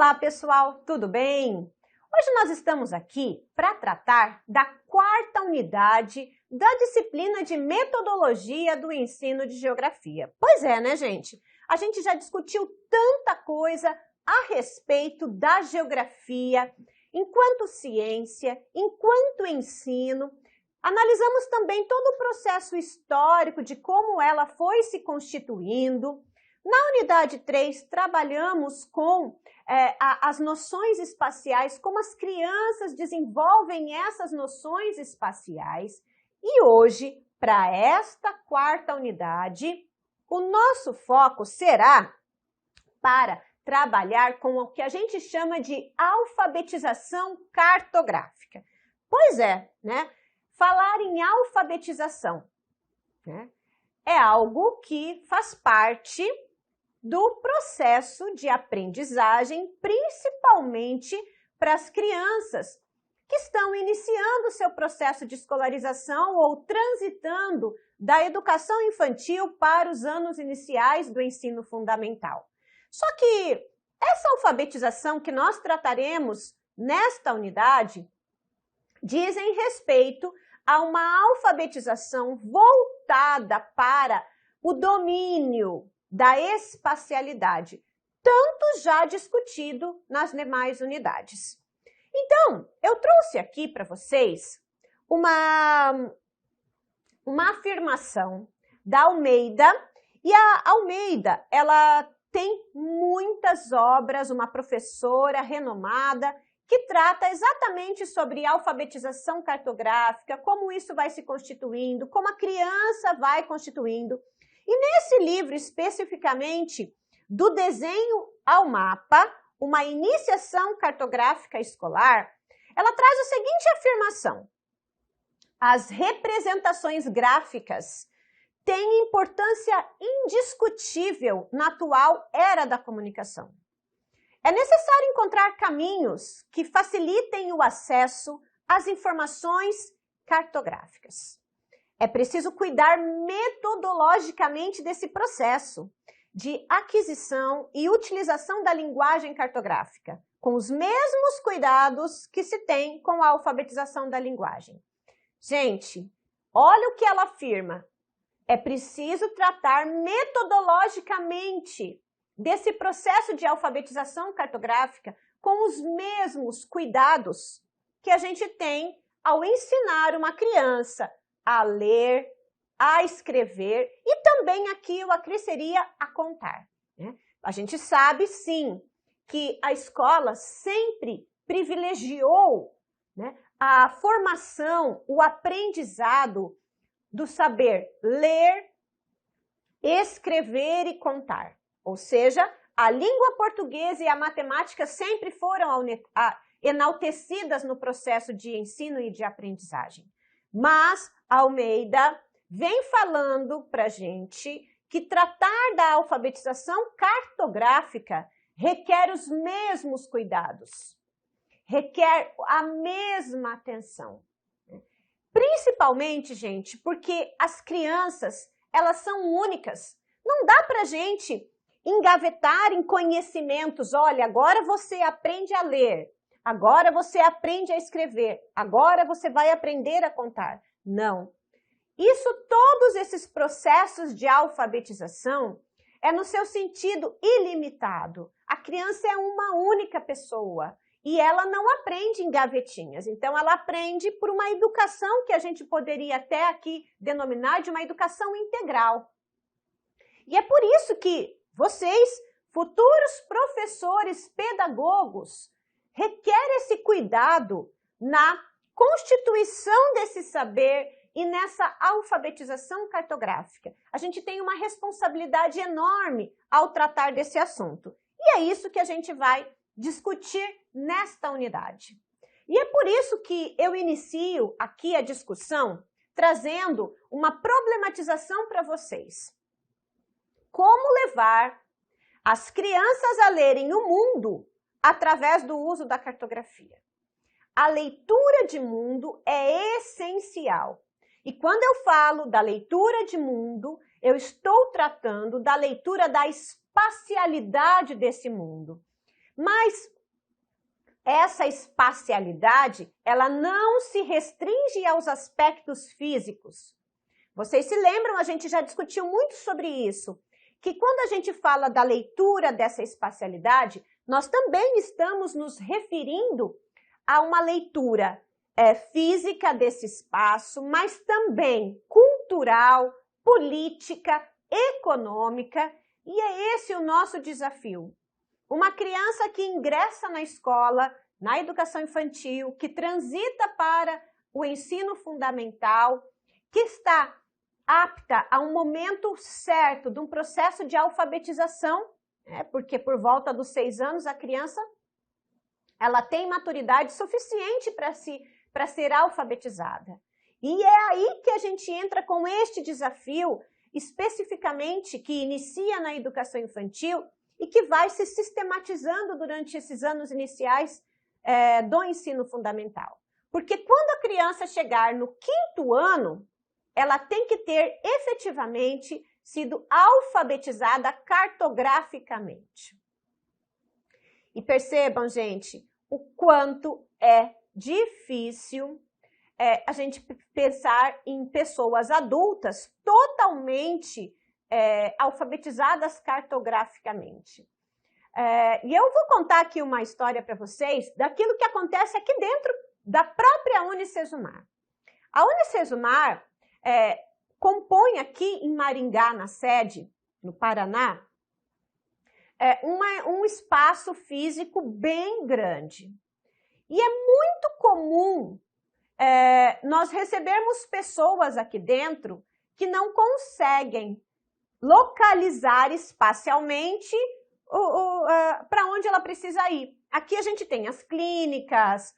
Olá, pessoal, tudo bem? Hoje nós estamos aqui para tratar da quarta unidade da disciplina de metodologia do ensino de geografia. Pois é, né, gente? A gente já discutiu tanta coisa a respeito da geografia, enquanto ciência, enquanto ensino. Analisamos também todo o processo histórico de como ela foi se constituindo. Na unidade 3, trabalhamos com as noções espaciais, como as crianças desenvolvem essas noções espaciais. E hoje, para esta quarta unidade, o nosso foco será para trabalhar com o que a gente chama de alfabetização cartográfica. Pois é, né? Falar em alfabetização, né, é algo que faz parte do processo de aprendizagem, principalmente para as crianças que estão iniciando seu processo de escolarização ou transitando da educação infantil para os anos iniciais do ensino fundamental. Só que essa alfabetização que nós trataremos nesta unidade dizem respeito a uma alfabetização voltada para o domínio da espacialidade, tanto já discutido nas demais unidades. Então, eu trouxe aqui para vocês uma afirmação da Almeida, e a Almeida, ela tem muitas obras, uma professora renomada, que trata exatamente sobre alfabetização cartográfica, como isso vai se constituindo, como a criança vai constituindo. E nesse livro, especificamente, do desenho ao mapa, uma iniciação cartográfica escolar, ela traz a seguinte afirmação: as representações gráficas têm importância indiscutível na atual era da comunicação. É necessário encontrar caminhos que facilitem o acesso às informações cartográficas. É preciso cuidar metodologicamente desse processo de aquisição e utilização da linguagem cartográfica, com os mesmos cuidados que se tem com a alfabetização da linguagem. Gente, olha o que ela afirma. É preciso tratar metodologicamente desse processo de alfabetização cartográfica com os mesmos cuidados que a gente tem ao ensinar uma criança a ler, a escrever e também aqui eu acresceria a contar, né? A gente sabe, sim, que a escola sempre privilegiou, né, a formação, o aprendizado do saber ler, escrever e contar. Ou seja, a língua portuguesa e a matemática sempre foram enaltecidas no processo de ensino e de aprendizagem. Mas Almeida vem falando para a gente que tratar da alfabetização cartográfica requer os mesmos cuidados, requer a mesma atenção. Principalmente, gente, porque as crianças, elas são únicas. Não dá para a gente engavetar em conhecimentos. Olha, agora você aprende a ler, agora você aprende a escrever, agora você vai aprender a contar. Não. Todos esses processos de alfabetização é no seu sentido ilimitado. A criança é uma única pessoa e ela não aprende em gavetinhas. Então, ela aprende por uma educação que a gente poderia até aqui denominar de uma educação integral. E é por isso que vocês, futuros professores pedagogos, requer esse cuidado na constituição desse saber e nessa alfabetização cartográfica. A gente tem uma responsabilidade enorme ao tratar desse assunto. E é isso que a gente vai discutir nesta unidade. E é por isso que eu inicio aqui a discussão trazendo uma problematização para vocês. Como levar as crianças a lerem o mundo através do uso da cartografia? A leitura de mundo é essencial. E quando eu falo da leitura de mundo, eu estou tratando da leitura da espacialidade desse mundo. Mas essa espacialidade, ela não se restringe aos aspectos físicos. Vocês se lembram, a gente já discutiu muito sobre isso, que quando a gente fala da leitura dessa espacialidade, nós também estamos nos referindo a uma leitura física desse espaço, mas também cultural, política, econômica, e é esse o nosso desafio. Uma criança que ingressa na escola, na educação infantil, que transita para o ensino fundamental, que está apta a um momento certo de um processo de alfabetização, porque por volta dos 6 anos a criança ela tem maturidade suficiente para ser alfabetizada. E é aí que a gente entra com este desafio, especificamente que inicia na educação infantil e que vai se sistematizando durante esses anos iniciais do ensino fundamental. Porque quando a criança chegar no 5º ano, ela tem que ter efetivamente sido alfabetizada cartograficamente. E percebam, gente, o quanto é difícil a gente pensar em pessoas adultas totalmente alfabetizadas cartograficamente. E eu vou contar aqui uma história para vocês daquilo que acontece aqui dentro da própria Unicesumar. A Unicesumar compõe aqui em Maringá, na sede, no Paraná, um espaço físico bem grande. E é muito comum nós recebermos pessoas aqui dentro que não conseguem localizar espacialmente para onde ela precisa ir. Aqui a gente tem as clínicas,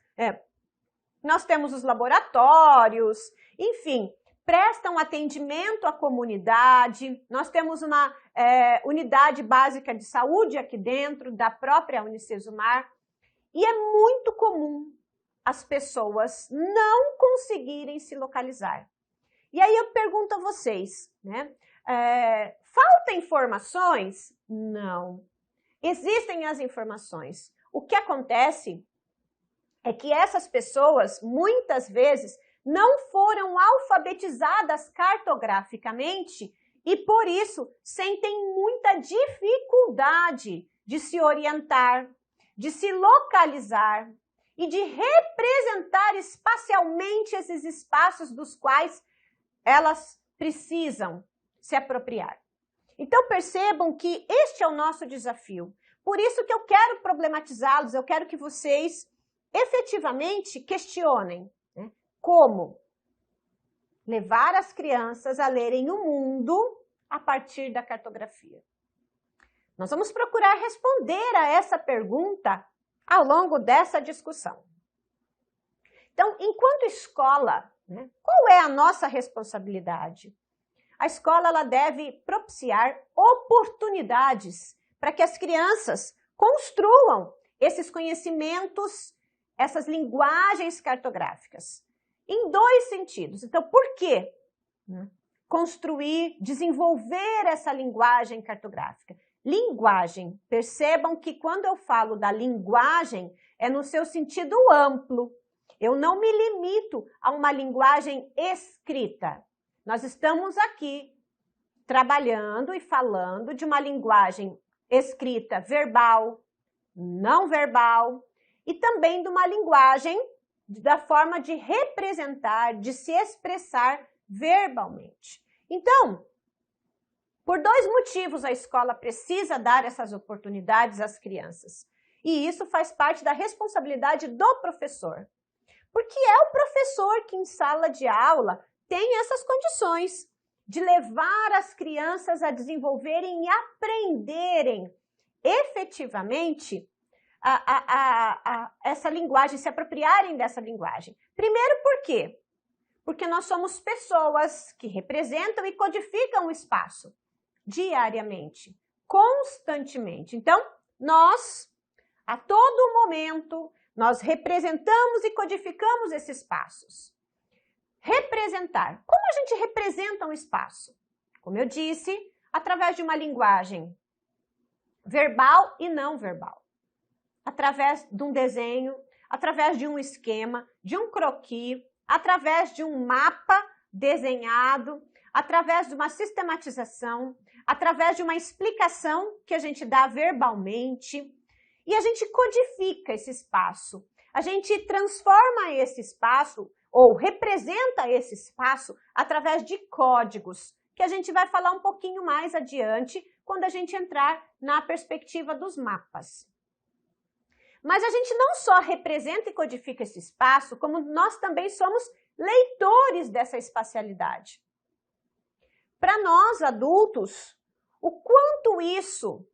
nós temos os laboratórios, enfim, prestam atendimento à comunidade, nós temos uma unidade básica de saúde aqui dentro da própria Unicesumar, e é muito comum as pessoas não conseguirem se localizar. E aí eu pergunto a vocês, né? Falta informações? Não. Existem as informações. O que acontece é que essas pessoas, muitas vezes, não foram alfabetizadas cartograficamente e, por isso, sentem muita dificuldade de se orientar, de se localizar e de representar espacialmente esses espaços dos quais elas precisam se apropriar. Então, percebam que este é o nosso desafio. Por isso que eu quero problematizá-los, eu quero que vocês efetivamente questionem, né, como levar as crianças a lerem o mundo a partir da cartografia. Nós vamos procurar responder a essa pergunta ao longo dessa discussão. Então, enquanto escola, né, qual é a nossa responsabilidade? A escola ela deve propiciar oportunidades para que as crianças construam esses conhecimentos, essas linguagens cartográficas, em 2 sentidos. Então, por quê? Construir, desenvolver essa linguagem cartográfica. Linguagem, percebam que quando eu falo da linguagem, é no seu sentido amplo. Eu não me limito a uma linguagem escrita. Nós estamos aqui trabalhando e falando de uma linguagem escrita verbal, não verbal, e também de uma linguagem da forma de representar, de se expressar verbalmente. Então, por 2 motivos a escola precisa dar essas oportunidades às crianças. E isso faz parte da responsabilidade do professor. Porque é o professor que em sala de aula tem essas condições de levar as crianças a desenvolverem e aprenderem efetivamente essa linguagem, se apropriarem dessa linguagem. Primeiro, por quê? Porque nós somos pessoas que representam e codificam o espaço diariamente, constantemente. Então, nós, a todo momento, nós representamos e codificamos esses espaços. Representar. Como a gente representa um espaço? Como eu disse, através de uma linguagem verbal e não verbal. através de um desenho, através de um esquema, de um croquis, através de um mapa desenhado, através de uma sistematização, através de uma explicação que a gente dá verbalmente, e a gente codifica esse espaço. A gente transforma esse espaço ou representa esse espaço através de códigos, que a gente vai falar um pouquinho mais adiante quando a gente entrar na perspectiva dos mapas. Mas a gente não só representa e codifica esse espaço, como nós também somos leitores dessa espacialidade. Para nós, adultos, o quanto isso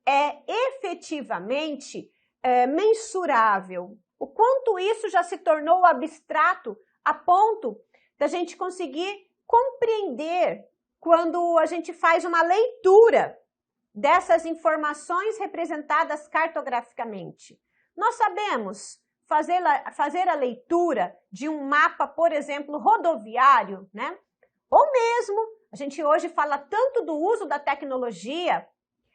é efetivamente mensurável, o quanto isso já se tornou abstrato a ponto da gente conseguir compreender quando a gente faz uma leitura dessas informações representadas cartograficamente. Nós sabemos fazer a leitura de um mapa, por exemplo, rodoviário, né? Ou mesmo, a gente hoje fala tanto do uso da tecnologia,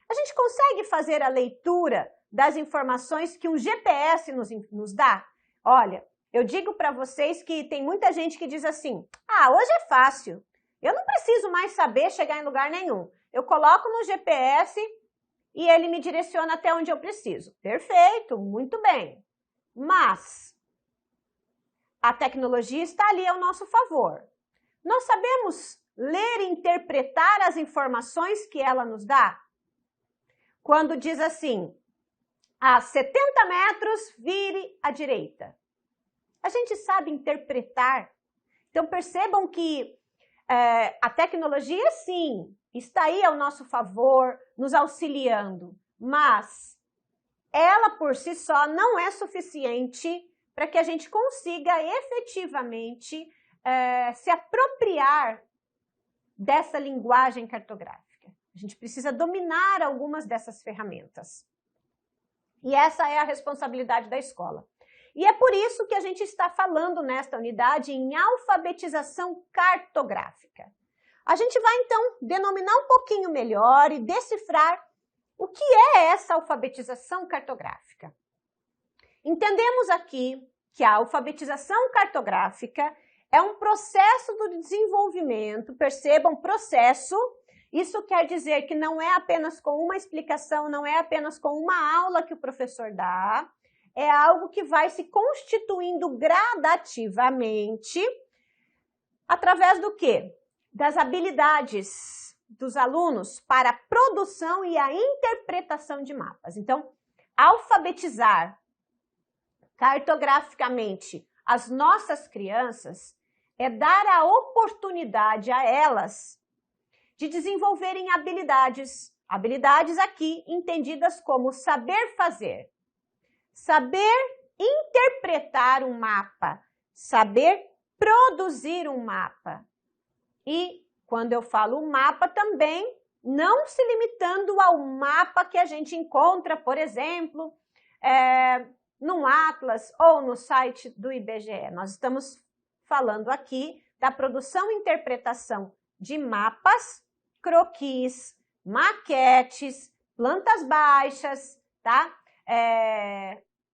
a gente consegue fazer a leitura das informações que um GPS nos dá? Olha, eu digo para vocês que tem muita gente que diz assim, hoje é fácil, eu não preciso mais saber chegar em lugar nenhum. Eu coloco no GPS e ele me direciona até onde eu preciso. Perfeito, muito bem. Mas a tecnologia está ali ao nosso favor. Nós sabemos ler e interpretar as informações que ela nos dá? Quando diz assim, a 70 metros, vire à direita. A gente sabe interpretar. Então percebam que a tecnologia, sim, está aí ao nosso favor, nos auxiliando, mas ela por si só não é suficiente para que a gente consiga efetivamente se apropriar dessa linguagem cartográfica. A gente precisa dominar algumas dessas ferramentas. E essa é a responsabilidade da escola. E é por isso que a gente está falando nesta unidade em alfabetização cartográfica. A gente vai, então, denominar um pouquinho melhor e decifrar o que é essa alfabetização cartográfica. Entendemos aqui que a alfabetização cartográfica é um processo do desenvolvimento, percebam, processo. Isso quer dizer que não é apenas com uma explicação, não é apenas com uma aula que o professor dá, é algo que vai se constituindo gradativamente através do quê? Das habilidades dos alunos para a produção e a interpretação de mapas. Então, alfabetizar cartograficamente as nossas crianças é dar a oportunidade a elas de desenvolverem habilidades. Habilidades aqui entendidas como saber fazer, saber interpretar um mapa, saber produzir um mapa. E quando eu falo mapa também, não se limitando ao mapa que a gente encontra, por exemplo, num Atlas ou no site do IBGE. Nós estamos falando aqui da produção e interpretação de mapas, croquis, maquetes, plantas baixas, tá?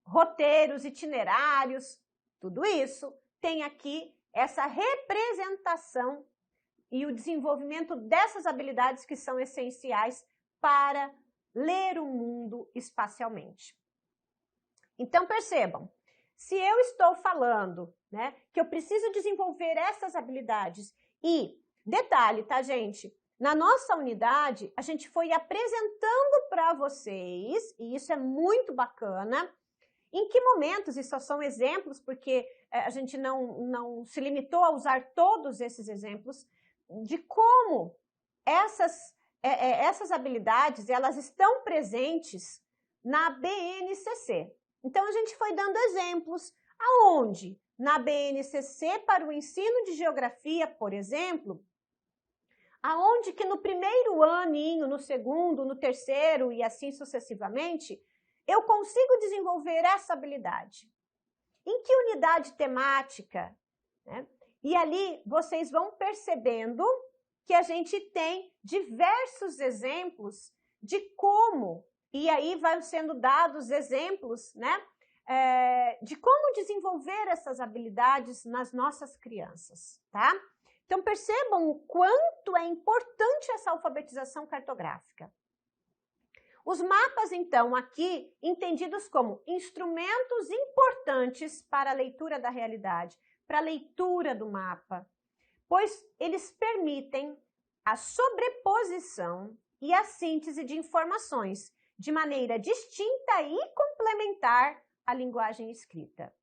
Roteiros, itinerários, tudo isso tem aqui essa representação e o desenvolvimento dessas habilidades que são essenciais para ler o mundo espacialmente. Então, percebam, se eu estou falando, né, que eu preciso desenvolver essas habilidades e, detalhe, tá, gente? Na nossa unidade, a gente foi apresentando para vocês, e isso é muito bacana, em que momentos, e só são exemplos, porque a gente não se limitou a usar todos esses exemplos, de como essas habilidades, elas estão presentes na BNCC. Então, a gente foi dando exemplos aonde? Na BNCC para o ensino de geografia, por exemplo, aonde que no primeiro aninho, no segundo, no terceiro e assim sucessivamente, eu consigo desenvolver essa habilidade. Em que unidade temática? Né? E ali vocês vão percebendo que a gente tem diversos exemplos de como E aí vai sendo dados exemplos, né, de como desenvolver essas habilidades nas nossas crianças, tá? Então, percebam o quanto é importante essa alfabetização cartográfica. Os mapas, então, aqui entendidos como instrumentos importantes para a leitura da realidade, para a leitura do mapa, pois eles permitem a sobreposição e a síntese de informações de maneira distinta e complementar à linguagem escrita.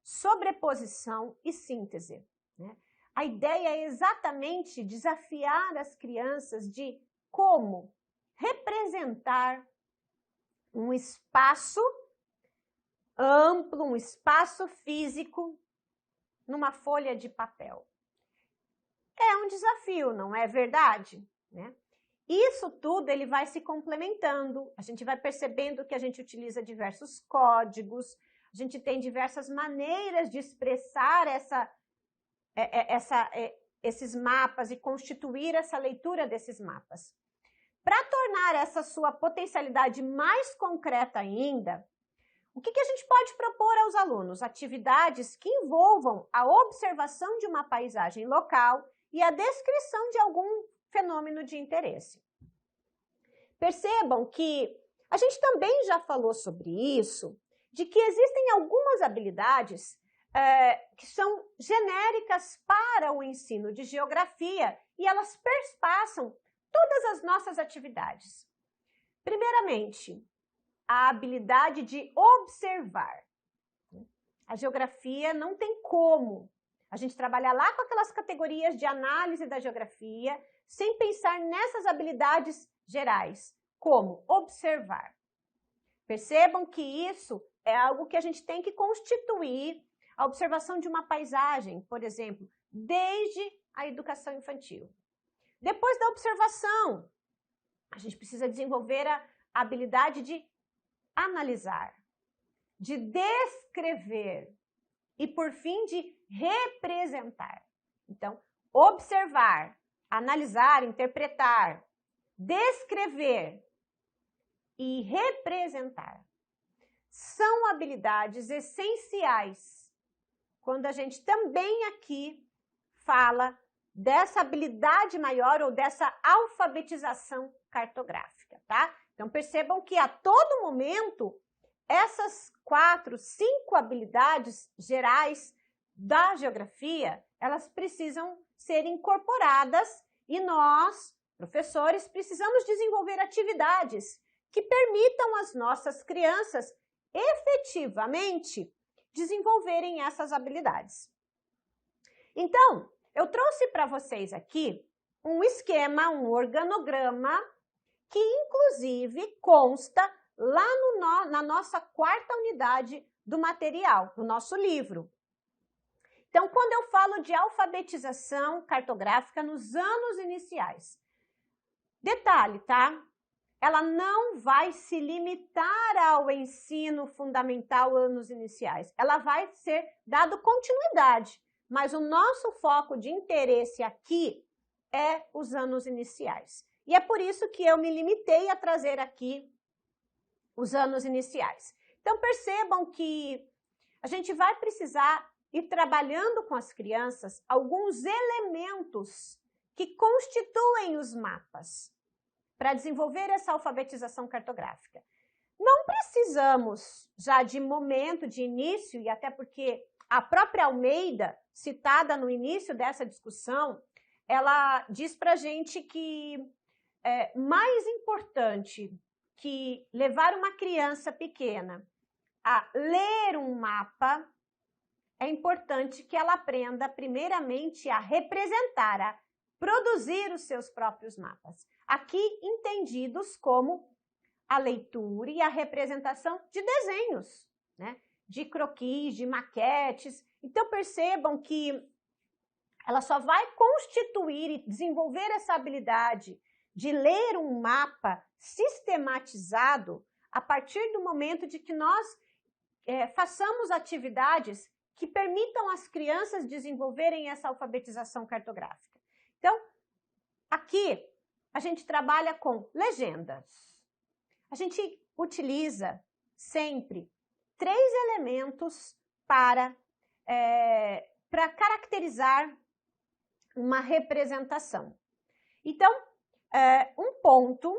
Sobreposição e síntese, né? A ideia é exatamente desafiar as crianças de como representar um espaço amplo, um espaço físico numa folha de papel. É um desafio, não é verdade? Né? Isso tudo ele vai se complementando, a gente vai percebendo que a gente utiliza diversos códigos, a gente tem diversas maneiras de expressar esses mapas e constituir essa leitura desses mapas. Para tornar essa sua potencialidade mais concreta ainda, o que a gente pode propor aos alunos? Atividades que envolvam a observação de uma paisagem local e a descrição de algum fenômeno de interesse. Percebam que a gente também já falou sobre isso, de que existem algumas habilidades que são genéricas para o ensino de geografia e elas perspassam todas as nossas atividades. Primeiramente, a habilidade de observar. A geografia não tem como a gente trabalhar lá com aquelas categorias de análise da geografia sem pensar nessas habilidades gerais, como observar. Percebam que isso é algo que a gente tem que constituir a observação de uma paisagem, por exemplo, desde a educação infantil. Depois da observação, a gente precisa desenvolver a habilidade de analisar, de descrever e, por fim, de representar. Então, observar, analisar, interpretar, descrever e representar são habilidades essenciais quando a gente também aqui fala dessa habilidade maior ou dessa alfabetização cartográfica, tá? Então, percebam que a todo momento, essas 4, 5 habilidades gerais da geografia, elas precisam ser incorporadas e nós, professores, precisamos desenvolver atividades que permitam às nossas crianças efetivamente desenvolverem essas habilidades. Então, eu trouxe para vocês aqui um esquema, um organograma, que inclusive consta lá na nossa 4ª unidade do material, do nosso livro. Então, quando eu falo de alfabetização cartográfica nos anos iniciais, detalhe, tá? Ela não vai se limitar ao ensino fundamental anos iniciais. Ela vai ser dado continuidade, mas o nosso foco de interesse aqui é os anos iniciais. E é por isso que eu me limitei a trazer aqui os anos iniciais. Então, percebam que a gente vai precisar ir trabalhando com as crianças alguns elementos que constituem os mapas para desenvolver essa alfabetização cartográfica. Não precisamos já de momento, de início, e até porque a própria Almeida, citada no início dessa discussão, ela diz para a gente que é mais importante que levar uma criança pequena a ler um mapa, é importante que ela aprenda primeiramente a representar, a produzir os seus próprios mapas. Aqui entendidos como a leitura e a representação de desenhos, né? De croquis, de maquetes. Então percebam que ela só vai constituir e desenvolver essa habilidade de ler um mapa sistematizado a partir do momento de que nós façamos atividades que permitam às crianças desenvolverem essa alfabetização cartográfica. Então, aqui a gente trabalha com legendas. a gente utiliza sempre 3 elementos para caracterizar uma representação. Então, um ponto,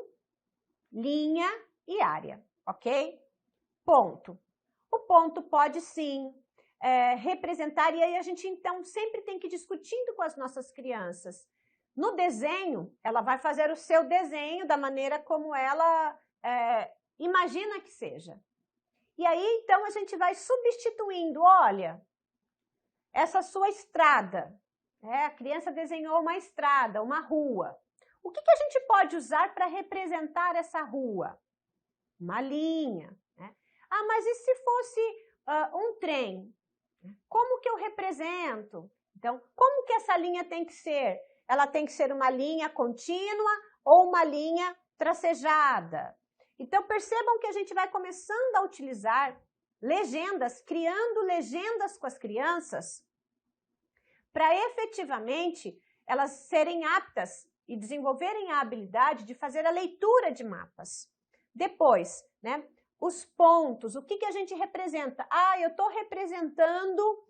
linha e área, ok? Ponto. O ponto pode sim representar, e aí a gente então sempre tem que ir discutindo com as nossas crianças. No desenho, ela vai fazer o seu desenho da maneira como ela imagina que seja. E aí, então, a gente vai substituindo, olha, essa sua estrada, a criança desenhou uma estrada, uma rua. O que a gente pode usar para representar essa rua? Uma linha. Né? Ah, mas e se fosse um trem? Como que eu represento? Então, como que essa linha tem que ser? Ela tem que ser uma linha contínua ou uma linha tracejada? Então, percebam que a gente vai começando a utilizar legendas, criando legendas com as crianças, para efetivamente elas serem aptas e desenvolverem a habilidade de fazer a leitura de mapas. Depois, né, os pontos, o que a gente representa? Ah, eu estou representando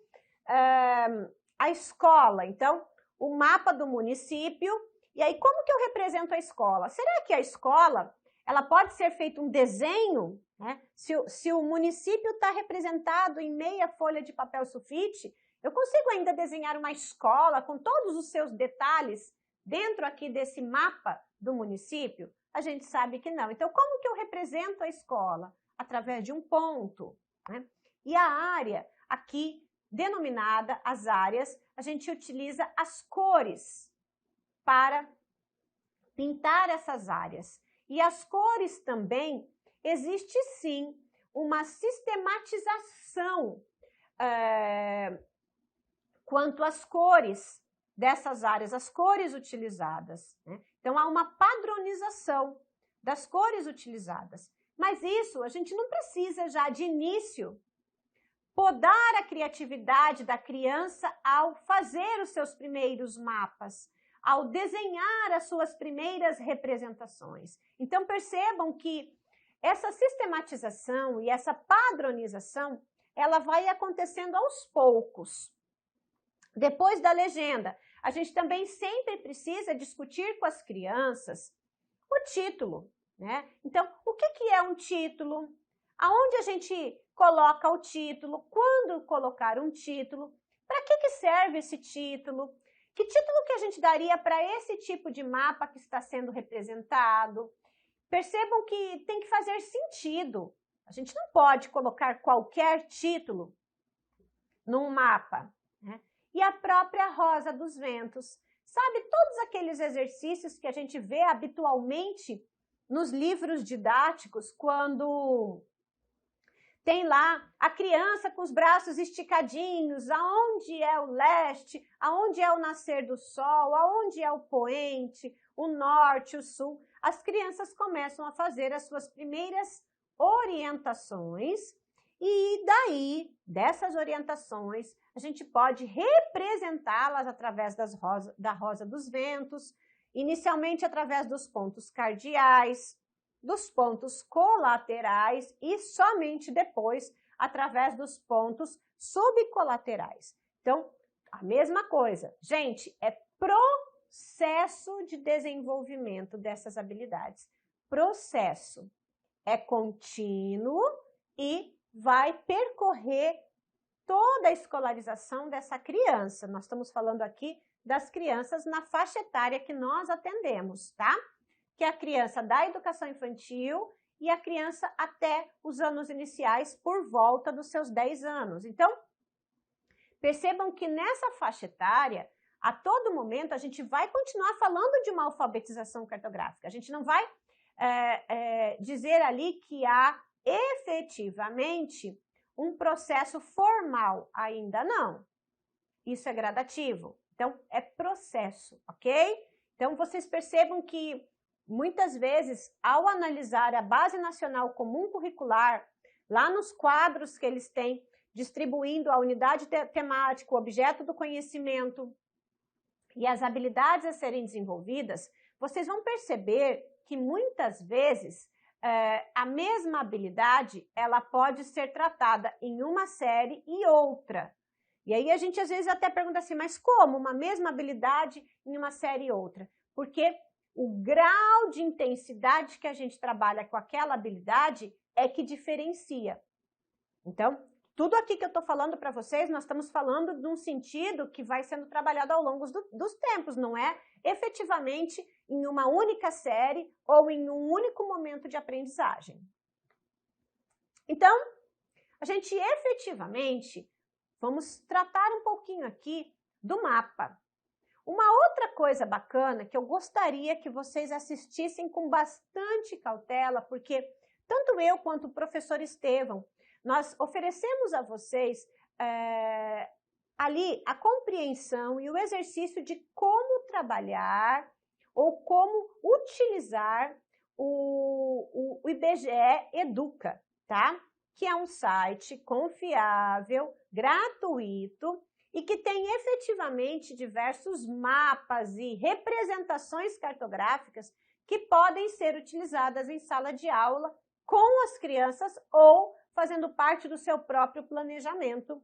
a escola, então, o mapa do município, e aí como que eu represento a escola? Será que a escola, ela pode ser feito um desenho, né? Se o município está representado em meia folha de papel sulfite, eu consigo ainda desenhar uma escola com todos os seus detalhes dentro aqui desse mapa do município? A gente sabe que não. Então, como que eu represento a escola? Através de um ponto, né? E a área, aqui denominada as áreas, a gente utiliza as cores para pintar essas áreas. E as cores também, existe sim uma sistematização quanto às cores dessas áreas, as cores utilizadas. Né? Então, há uma padronização das cores utilizadas. Mas isso, a gente não precisa já de início podar a criatividade da criança ao fazer os seus primeiros mapas, ao desenhar as suas primeiras representações. Então, percebam que essa sistematização e essa padronização, ela vai acontecendo aos poucos. Depois da legenda, a gente também sempre precisa discutir com as crianças o título, né? Então, o que é um título? Aonde a gente coloca o título? Quando colocar um título? Para que serve esse título? Que título que a gente daria para esse tipo de mapa que está sendo representado? Percebam que tem que fazer sentido. A gente não pode colocar qualquer título num mapa, né? E a própria Rosa dos Ventos. Sabe, todos aqueles exercícios que a gente vê habitualmente nos livros didáticos, quando tem lá a criança com os braços esticadinhos, aonde é o leste, aonde é o nascer do sol, aonde é o poente, o norte, o sul. As crianças começam a fazer as suas primeiras orientações e daí, dessas orientações, a gente pode representá-las através da Rosa dos Ventos, inicialmente através dos pontos cardeais, dos pontos colaterais e somente depois através dos pontos subcolaterais. Então, a mesma coisa. Gente, é processo de desenvolvimento dessas habilidades. Processo é contínuo e vai percorrer toda a escolarização dessa criança. Nós estamos falando aqui das crianças na faixa etária que nós atendemos, tá? Que é a criança da educação infantil e a criança até os anos iniciais, por volta dos seus 10 anos. Então, percebam que nessa faixa etária, a todo momento, a gente vai continuar falando de uma alfabetização cartográfica. A gente não vai dizer ali que há efetivamente um processo formal, ainda não. Isso é gradativo. Então, é processo, ok? Então, vocês percebam que muitas vezes, ao analisar a Base Nacional Comum Curricular, lá nos quadros que eles têm, distribuindo a unidade temática, o objeto do conhecimento e as habilidades a serem desenvolvidas, vocês vão perceber que muitas vezes a mesma habilidade, ela pode ser tratada em uma série e outra. E aí a gente às vezes até pergunta assim, mas como uma mesma habilidade em uma série e outra? Porque o grau de intensidade que a gente trabalha com aquela habilidade é que diferencia. Então, tudo aqui que eu estou falando para vocês, nós estamos falando de um sentido que vai sendo trabalhado ao longo dos tempos, não é efetivamente em uma única série ou em um único momento de aprendizagem. Então, a gente efetivamente, vamos tratar um pouquinho aqui do mapa. Uma outra coisa bacana que eu gostaria que vocês assistissem com bastante cautela, porque tanto eu quanto o professor Estevão, nós oferecemos a vocês ali a compreensão e o exercício de como trabalhar ou como utilizar o IBGE Educa, tá? Que é um site confiável, gratuito e que tem efetivamente diversos mapas e representações cartográficas que podem ser utilizadas em sala de aula com as crianças ou fazendo parte do seu próprio planejamento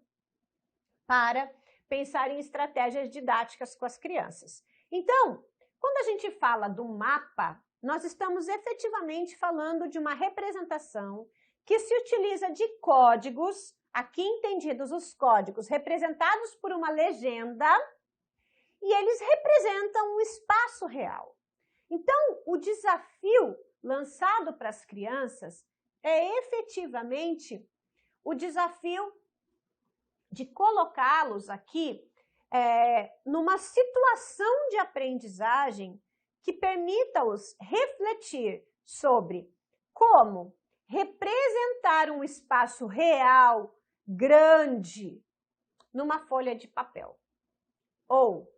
para pensar em estratégias didáticas com as crianças. Então, quando a gente fala do mapa, nós estamos efetivamente falando de uma representação que se utiliza de códigos, aqui entendidos os códigos representados por uma legenda, e eles representam um espaço real. Então, o desafio lançado para as crianças é efetivamente o desafio de colocá-los aqui numa situação de aprendizagem que permita-os refletir sobre como representar um espaço real, grande, numa folha de papel. Ou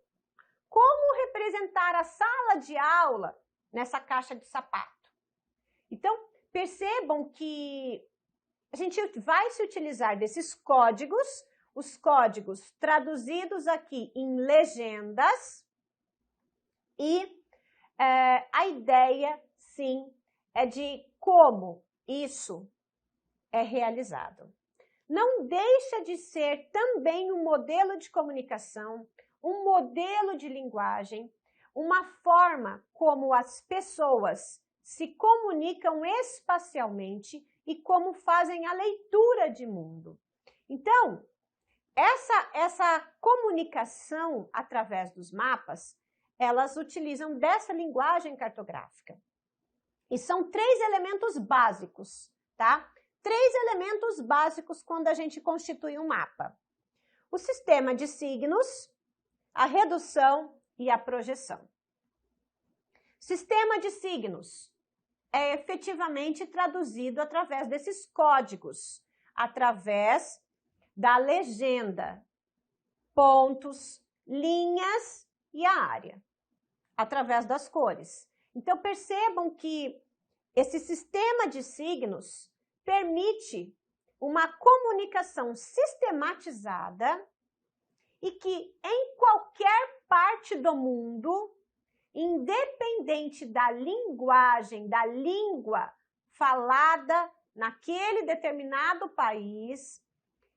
como representar a sala de aula nessa caixa de sapato. Então, percebam que a gente vai se utilizar desses códigos, os códigos traduzidos aqui em legendas, e a ideia, sim, é de como isso é realizado. Não deixa de ser também um modelo de comunicação, um modelo de linguagem, uma forma como as pessoas se comunicam espacialmente e como fazem a leitura de mundo. Então, essa comunicação através dos mapas, elas utilizam dessa linguagem cartográfica. E são 3 elementos básicos, tá? 3 elementos básicos quando a gente constitui um mapa. O sistema de signos, a redução e a projeção. Sistema de signos é efetivamente traduzido através desses códigos, através da legenda, pontos, linhas e a área, através das cores. Então, percebam que esse sistema de signos permite uma comunicação sistematizada e que em qualquer parte do mundo, independente da linguagem, da língua falada naquele determinado país,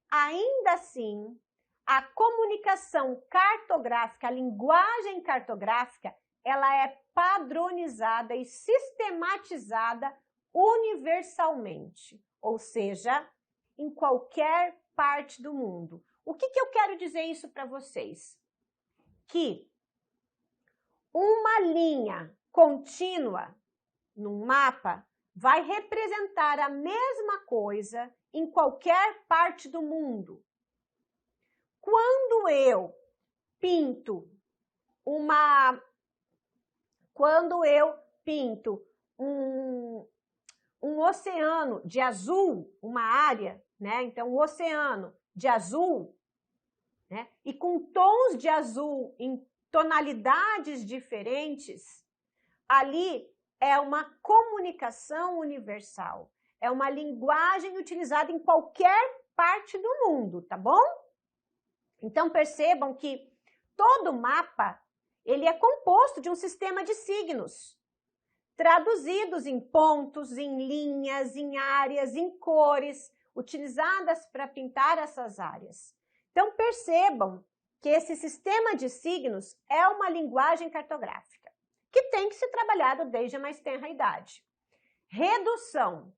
ainda assim, a comunicação cartográfica, a linguagem cartográfica, ela é padronizada e sistematizada universalmente, ou seja, em qualquer parte do mundo. O que eu quero dizer isso para vocês? Que uma linha contínua num mapa vai representar a mesma coisa em qualquer parte do mundo. Quando eu pinto um oceano de azul, uma área, né? Então, um oceano de azul, né? E com tons de azul em tonalidades diferentes, ali é uma comunicação universal, é uma linguagem utilizada em qualquer parte do mundo, tá bom? Então, percebam que todo mapa, ele é composto de um sistema de signos. traduzidos em pontos, em linhas, em áreas, em cores, utilizadas para pintar essas áreas. Então, percebam que esse sistema de signos é uma linguagem cartográfica, que tem que ser trabalhado desde a mais tenra idade. Redução.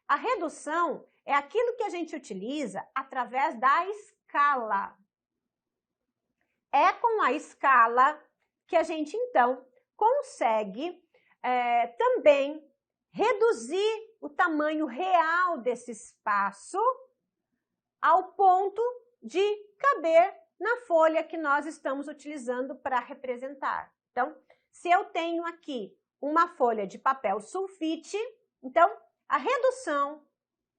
A redução é aquilo que a gente utiliza através da escala. É com a escala que a gente, então, consegue também reduzir o tamanho real desse espaço ao ponto de caber na folha que nós estamos utilizando para representar. Então, se eu tenho aqui uma folha de papel sulfite, então, a redução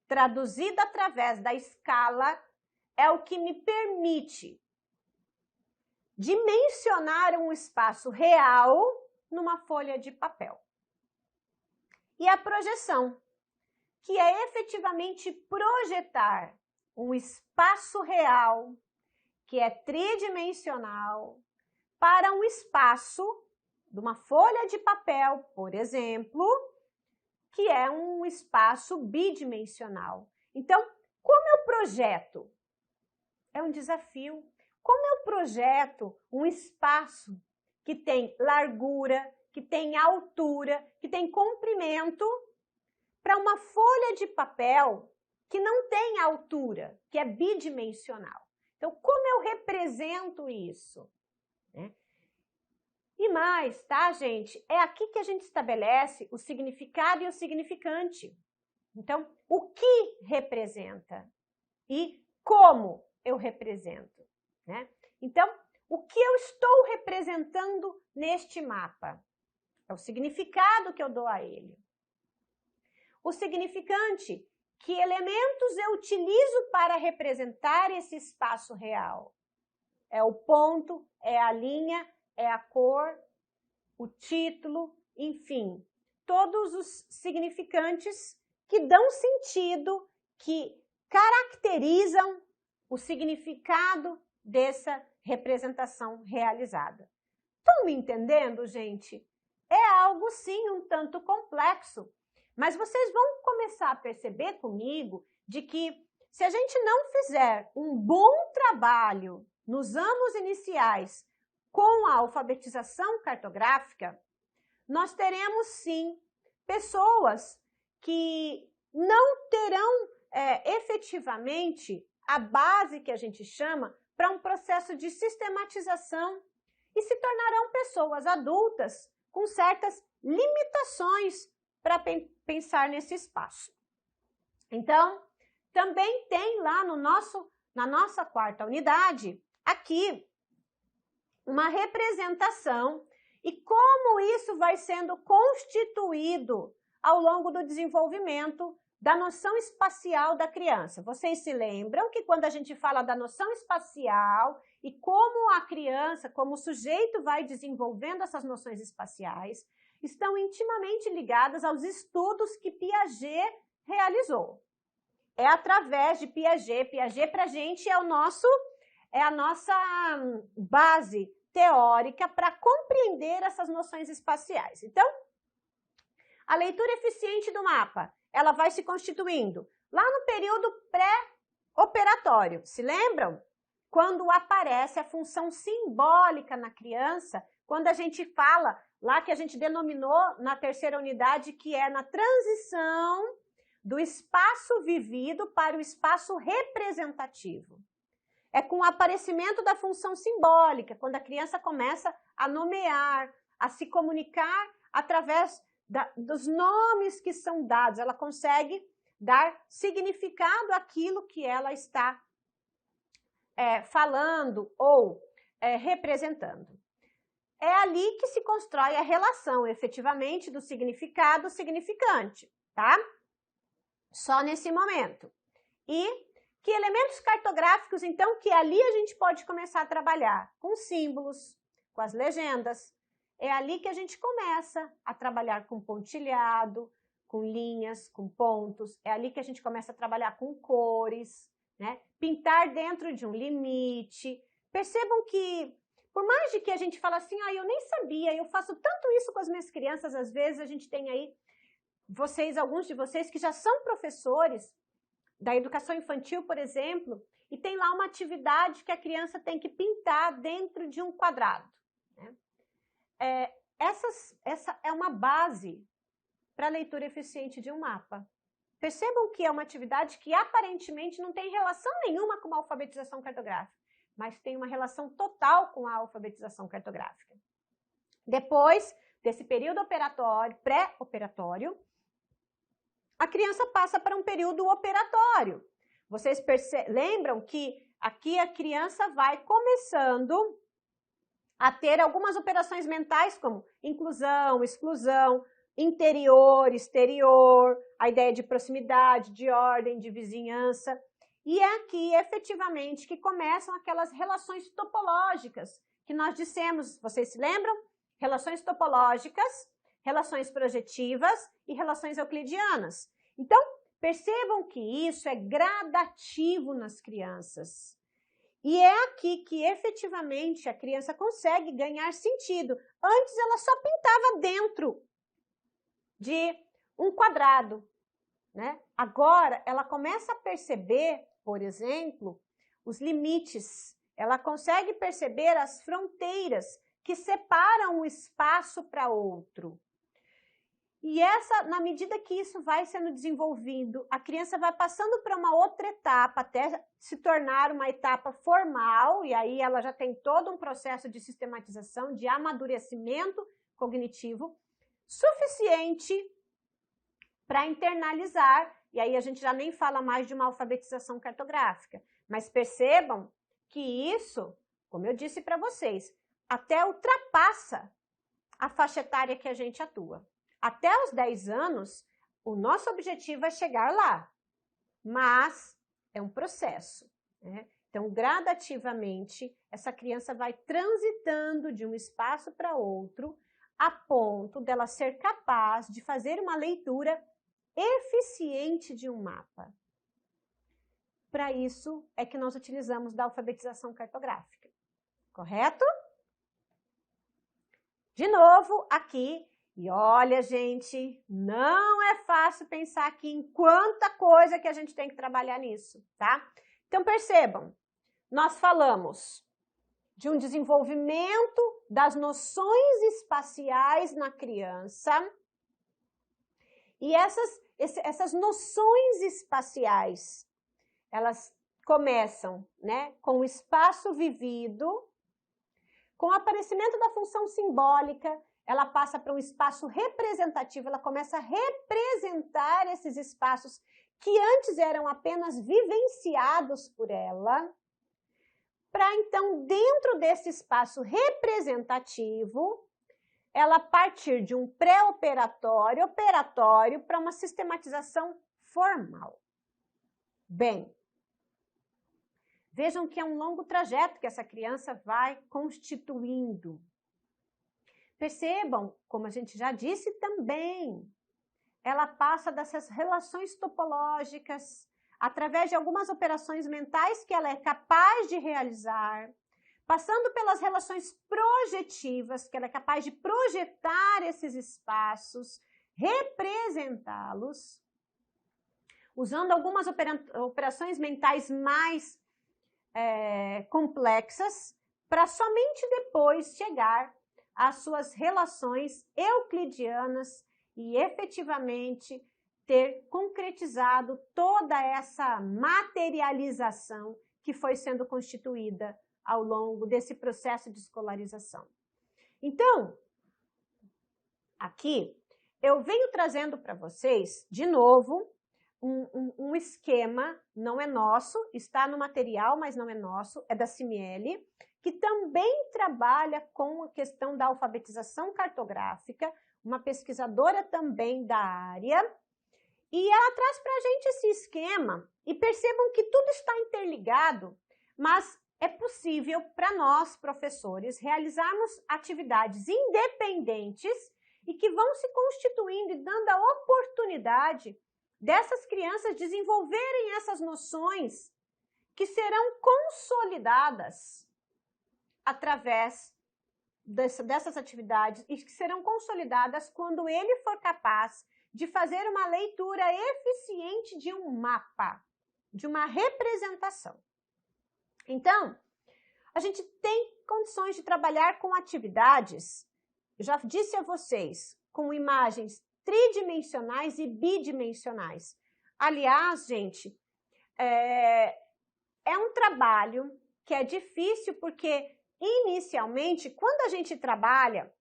traduzida através da escala é o que me permite dimensionar um espaço real numa folha de papel. E a projeção, que é efetivamente projetar um espaço real, que é tridimensional, para um espaço de uma folha de papel, por exemplo, que é um espaço bidimensional. Então, como eu projeto? É um desafio. Como eu projeto um espaço que tem largura, que tem altura, que tem comprimento, para uma folha de papel que não tem altura, que é bidimensional? Então, como eu represento isso? E mais, tá, gente? É aqui que a gente estabelece o significado e o significante. Então, o que representa e como eu represento, né? Então, o que eu estou representando neste mapa? É o significado que eu dou a ele. O significante, que elementos eu utilizo para representar esse espaço real? É o ponto, é a linha, é a cor, o título, enfim, todos os significantes que dão sentido, que caracterizam o significado dessa representação realizada. Estão me entendendo, gente? É algo, sim, um tanto complexo, mas vocês vão começar a perceber comigo de que se a gente não fizer um bom trabalho nos anos iniciais com a alfabetização cartográfica, nós teremos, sim, pessoas que não terão efetivamente a base que a gente chama para um processo de sistematização e se tornarão pessoas adultas com certas limitações para pensar nesse espaço. Então, também tem lá na nossa quarta unidade, aqui, uma representação e como isso vai sendo constituído ao longo do desenvolvimento da noção espacial da criança. Vocês se lembram que quando a gente fala da noção espacial e como a criança, como o sujeito vai desenvolvendo essas noções espaciais, estão intimamente ligadas aos estudos que Piaget realizou. É através de Piaget. Piaget para a gente é a nossa base teórica para compreender essas noções espaciais. Então, a leitura eficiente do mapa, ela vai se constituindo lá no período pré-operatório. Se lembram? Quando aparece a função simbólica na criança, quando a gente fala lá que a gente denominou na terceira unidade, que é na transição do espaço vivido para o espaço representativo. É com o aparecimento da função simbólica, quando a criança começa a nomear, a se comunicar através dos nomes que são dados. Ela consegue dar significado àquilo que ela está falando ou representando. É ali que se constrói a relação, efetivamente, do significado significante, tá? Só nesse momento. E que elementos cartográficos, então, que ali a gente pode começar a trabalhar? Com símbolos, com as legendas. É ali que a gente começa a trabalhar com pontilhado, com linhas, com pontos. É ali que a gente começa a trabalhar com cores, né? Pintar dentro de um limite. Percebam que Por mais de que a gente fala assim, eu nem sabia, eu faço tanto isso com as minhas crianças, às vezes a gente tem aí alguns de vocês que já são professores da educação infantil, por exemplo, e tem lá uma atividade que a criança tem que pintar dentro de um quadrado, né? Essa é uma base para a leitura eficiente de um mapa. Percebam que é uma atividade que aparentemente não tem relação nenhuma com a alfabetização cartográfica, mas tem uma relação total com a alfabetização cartográfica. Depois desse período operatório, pré-operatório, a criança passa para um período operatório. Vocês lembram que aqui a criança vai começando a ter algumas operações mentais, como inclusão, exclusão, interior, exterior, a ideia de proximidade, de ordem, de vizinhança. E é aqui, efetivamente, que começam aquelas relações topológicas que nós dissemos, vocês se lembram? Relações topológicas, relações projetivas e relações euclidianas. Então, percebam que isso é gradativo nas crianças. E é aqui que, efetivamente, a criança consegue ganhar sentido. Antes, ela só pintava dentro de um quadrado, né? Agora, ela começa a perceber, por exemplo, os limites. Ela consegue perceber as fronteiras que separam um espaço para outro. E na medida que isso vai sendo desenvolvido, a criança vai passando para uma outra etapa, até se tornar uma etapa formal, e aí ela já tem todo um processo de sistematização, de amadurecimento cognitivo, suficiente para internalizar, e aí a gente já nem fala mais de uma alfabetização cartográfica. Mas percebam que isso, como eu disse para vocês, até ultrapassa a faixa etária que a gente atua. Até os 10 anos, o nosso objetivo é chegar lá, mas é um processo, né? Então, gradativamente, essa criança vai transitando de um espaço para outro, a ponto dela ser capaz de fazer uma leitura eficiente de um mapa. Para isso é que nós utilizamos da alfabetização cartográfica, correto? De novo, aqui. E olha, gente, não é fácil pensar aqui em quanta coisa que a gente tem que trabalhar nisso, tá? Então, percebam, nós falamos de um desenvolvimento das noções espaciais na criança. E essas noções espaciais, elas começam, né, com o espaço vivido, com o aparecimento da função simbólica, ela passa para um espaço representativo, ela começa a representar esses espaços que antes eram apenas vivenciados por ela, para então, dentro desse espaço representativo, ela partir de um pré-operatório, operatório, para uma sistematização formal. Bem, vejam que é um longo trajeto que essa criança vai constituindo. Percebam, como a gente já disse também, ela passa dessas relações topológicas, através de algumas operações mentais que ela é capaz de realizar, passando pelas relações projetivas, que ela é capaz de projetar esses espaços, representá-los, usando algumas operações mentais mais complexas, para somente depois chegar às suas relações euclidianas e efetivamente ter concretizado toda essa materialização que foi sendo constituída ao longo desse processo de escolarização. Então, aqui, eu venho trazendo para vocês, de novo, um esquema, não é nosso, está no material, mas não é nosso, é da Cimieli, que também trabalha com a questão da alfabetização cartográfica, uma pesquisadora também da área, e ela traz para a gente esse esquema, e percebam que tudo está interligado, mas é possível para nós, professores, realizarmos atividades independentes e que vão se constituindo e dando a oportunidade dessas crianças desenvolverem essas noções que serão consolidadas através dessas atividades e que serão consolidadas quando ele for capaz de fazer uma leitura eficiente de um mapa, de uma representação. Então, a gente tem condições de trabalhar com atividades, eu já disse a vocês, com imagens tridimensionais e bidimensionais. Aliás, gente, é um trabalho que é difícil porque, inicialmente, quando a gente trabalha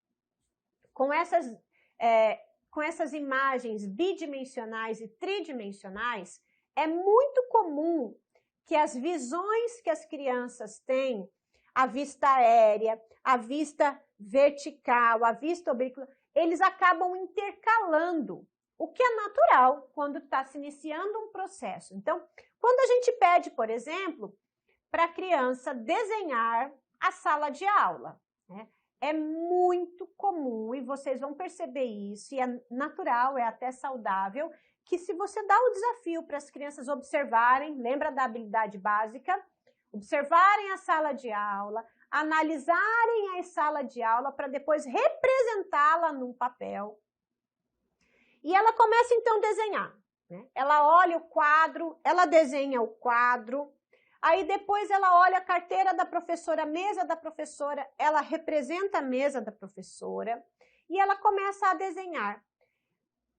com essas imagens bidimensionais e tridimensionais, é muito comum que as visões que as crianças têm, a vista aérea, a vista vertical, a vista oblíqua, eles acabam intercalando, o que é natural quando está se iniciando um processo. Então, quando a gente pede, por exemplo, para a criança desenhar a sala de aula, né? É muito comum, e vocês vão perceber isso, e é natural, é até saudável, que se você dá o desafio para as crianças observarem, lembra da habilidade básica? Observarem a sala de aula, analisarem a sala de aula para depois representá-la num papel. E ela começa então a desenhar, né? Ela olha o quadro, ela desenha o quadro, aí depois ela olha a carteira da professora, a mesa da professora, ela representa a mesa da professora e ela começa a desenhar.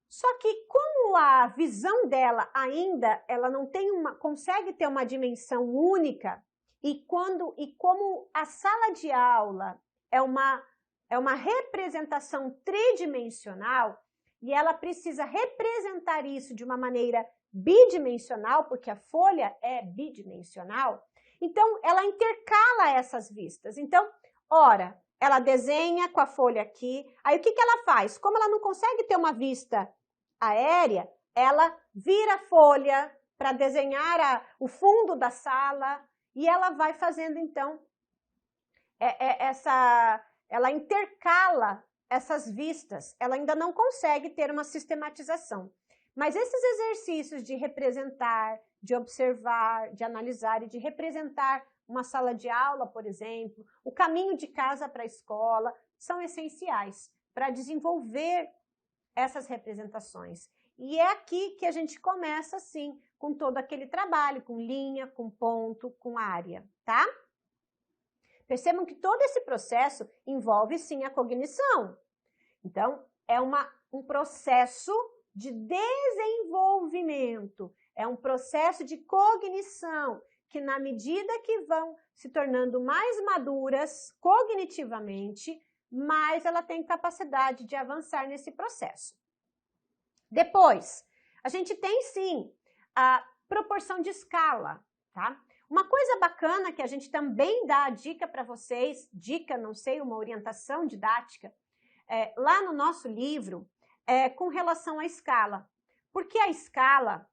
Só que como a visão dela ainda, ela não tem consegue ter uma dimensão única, e como a sala de aula é uma representação tridimensional, e ela precisa representar isso de uma maneira bidimensional, porque a folha é bidimensional, então ela intercala essas vistas. Então, ora, ela desenha com a folha aqui, aí o que ela faz? Como ela não consegue ter uma vista aérea, ela vira a folha para desenhar o fundo da sala e ela vai fazendo, então, ela intercala essas vistas, ela ainda não consegue ter uma sistematização. Mas esses exercícios de representar, de observar, de analisar e de representar uma sala de aula, por exemplo, o caminho de casa para a escola, são essenciais para desenvolver essas representações. E é aqui que a gente começa, sim, com todo aquele trabalho, com linha, com ponto, com área, tá? Percebam que todo esse processo envolve, sim, a cognição. Então, é um processo de desenvolvimento, é um processo de cognição, que na medida que vão se tornando mais maduras cognitivamente, mais ela tem capacidade de avançar nesse processo. Depois, a gente tem sim a proporção de escala, tá? Uma coisa bacana que a gente também dá a dica para vocês, dica, não sei, uma orientação didática, lá no nosso livro, com relação à escala. Porque a escala,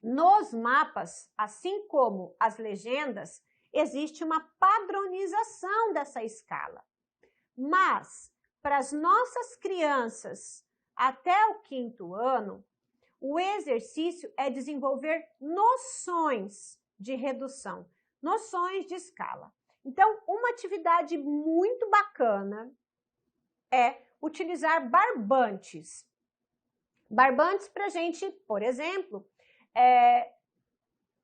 nos mapas, assim como as legendas, existe uma padronização dessa escala. Mas, para as nossas crianças até o 5º ano, o exercício é desenvolver noções de redução, noções de escala. Então, uma atividade muito bacana é utilizar barbantes. Barbantes para a gente, por exemplo,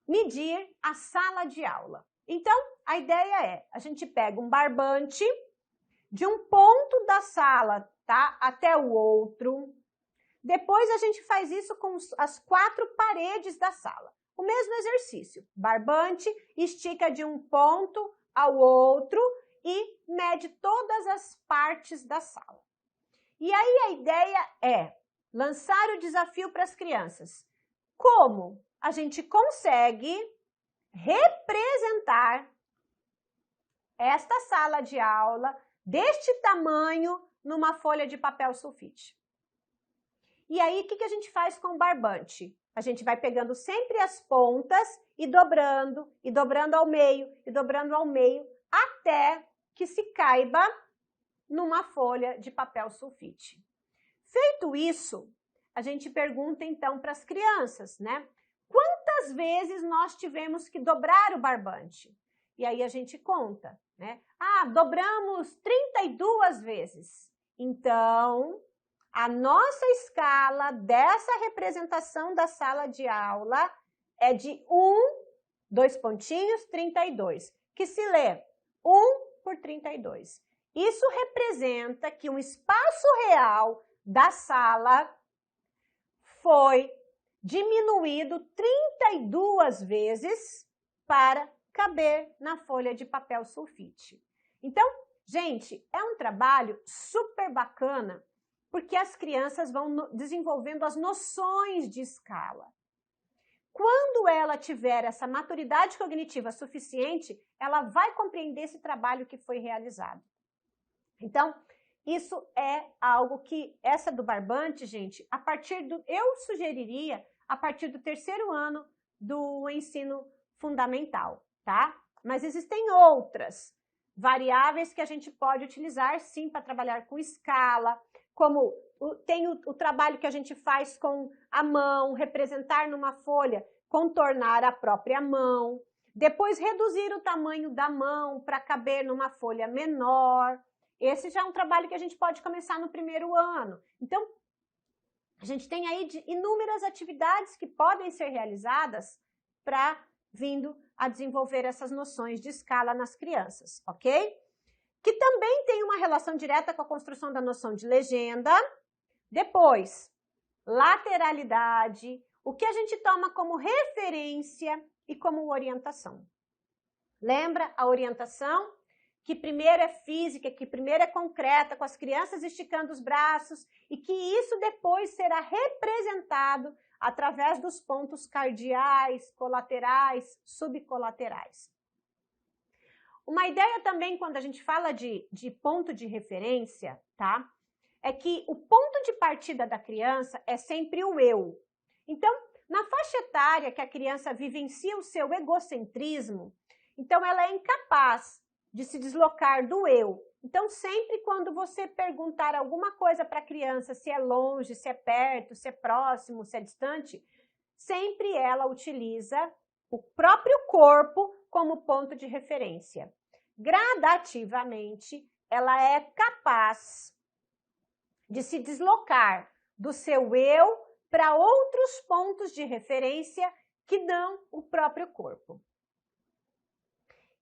medir a sala de aula. Então, a ideia é, a gente pega um barbante de um ponto da sala, tá, até o outro. Depois a gente faz isso com as 4 paredes da sala. O mesmo exercício. Barbante, estica de um ponto ao outro e mede todas as partes da sala. E aí a ideia é lançar o desafio para as crianças. Como a gente consegue representar esta sala de aula deste tamanho numa folha de papel sulfite? E aí, o que a gente faz com o barbante? A gente vai pegando sempre as pontas e dobrando ao meio, e dobrando ao meio, até que se caiba numa folha de papel sulfite. Feito isso, a gente pergunta então para as crianças, né? Quantas vezes nós tivemos que dobrar o barbante? e aí a gente conta, né? Ah, dobramos 32 vezes. Então, a nossa escala dessa representação da sala de aula é de 1, 2 pontinhos, 32, que se lê 1 por 32. Isso representa que um espaço real da sala foi diminuído 32 vezes para caber na folha de papel sulfite. Então, gente, é um trabalho super bacana, porque as crianças vão desenvolvendo as noções de escala. Quando ela tiver essa maturidade cognitiva suficiente, ela vai compreender esse trabalho que foi realizado. Então, isso é algo que, essa do barbante, gente, eu sugeriria a partir do 3º ano do ensino fundamental, tá? Mas existem outras variáveis que a gente pode utilizar, sim, para trabalhar com escala, como tem o trabalho que a gente faz com a mão, representar numa folha, contornar a própria mão, depois reduzir o tamanho da mão para caber numa folha menor. Esse já é um trabalho que a gente pode começar no 1º ano. Então, a gente tem aí inúmeras atividades que podem ser realizadas para vindo a desenvolver essas noções de escala nas crianças, ok? Que também tem uma relação direta com a construção da noção de legenda. Depois, lateralidade, o que a gente toma como referência e como orientação. Lembra a orientação? Que primeiro é física, que primeiro é concreta, com as crianças esticando os braços, e que isso depois será representado através dos pontos cardeais, colaterais, subcolaterais. Uma ideia também, quando a gente fala de ponto de referência, tá? É que o ponto de partida da criança é sempre o eu. Então, na faixa etária que a criança vivencia o seu egocentrismo, então ela é incapaz de se deslocar do eu. Então, sempre quando você perguntar alguma coisa para a criança, se é longe, se é perto, se é próximo, se é distante, sempre ela utiliza o próprio corpo como ponto de referência. Gradativamente, ela é capaz de se deslocar do seu eu para outros pontos de referência que dão o próprio corpo.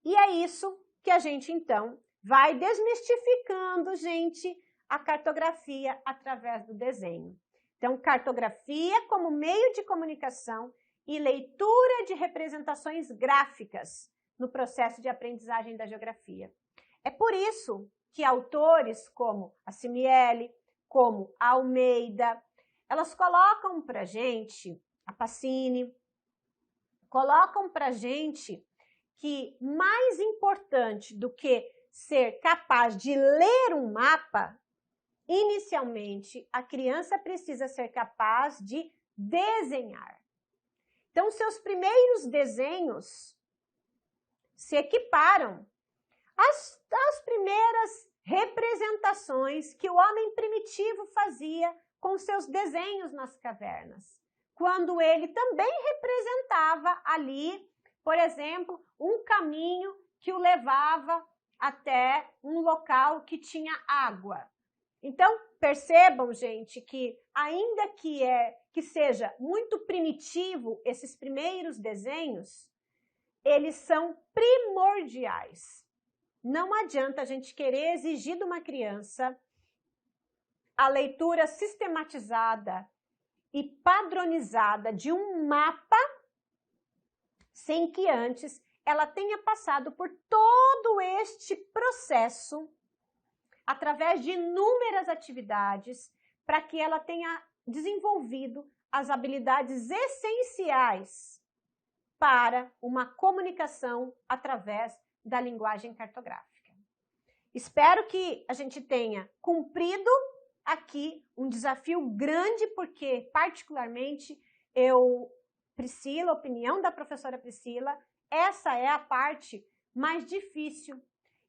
E é isso que a gente, então, vai desmistificando, gente, a cartografia através do desenho. Então, cartografia como meio de comunicação e leitura de representações gráficas no processo de aprendizagem da geografia. É por isso que autores como a Simielli, como a Almeida, elas colocam para gente, a Pacini, colocam para gente que mais importante do que ser capaz de ler um mapa, inicialmente a criança precisa ser capaz de desenhar. Então, seus primeiros desenhos se equiparam às primeiras representações que o homem primitivo fazia com seus desenhos nas cavernas, quando ele também representava ali, por exemplo, um caminho que o levava até um local que tinha água. Então, percebam, gente, que ainda que seja muito primitivo esses primeiros desenhos, eles são primordiais. Não adianta a gente querer exigir de uma criança a leitura sistematizada e padronizada de um mapa sem que antes ela tenha passado por todo este processo através de inúmeras atividades para que ela tenha desenvolvido as habilidades essenciais para uma comunicação através da linguagem cartográfica. Espero que a gente tenha cumprido aqui um desafio grande, porque particularmente Priscila, a opinião da professora Priscila, essa é a parte mais difícil.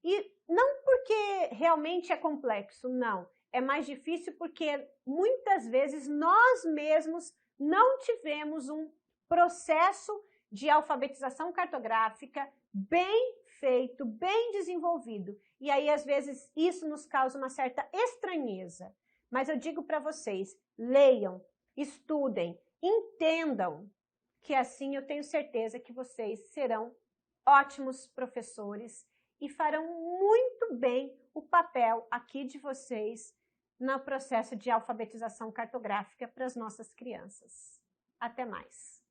E não porque realmente é complexo, não. É mais difícil porque muitas vezes nós mesmos não tivemos um processo de alfabetização cartográfica bem feito, bem desenvolvido. E aí, às vezes, isso nos causa uma certa estranheza. Mas eu digo para vocês, leiam, estudem, entendam, que assim eu tenho certeza que vocês serão ótimos professores e farão muito bem o papel aqui de vocês no processo de alfabetização cartográfica para as nossas crianças. Até mais!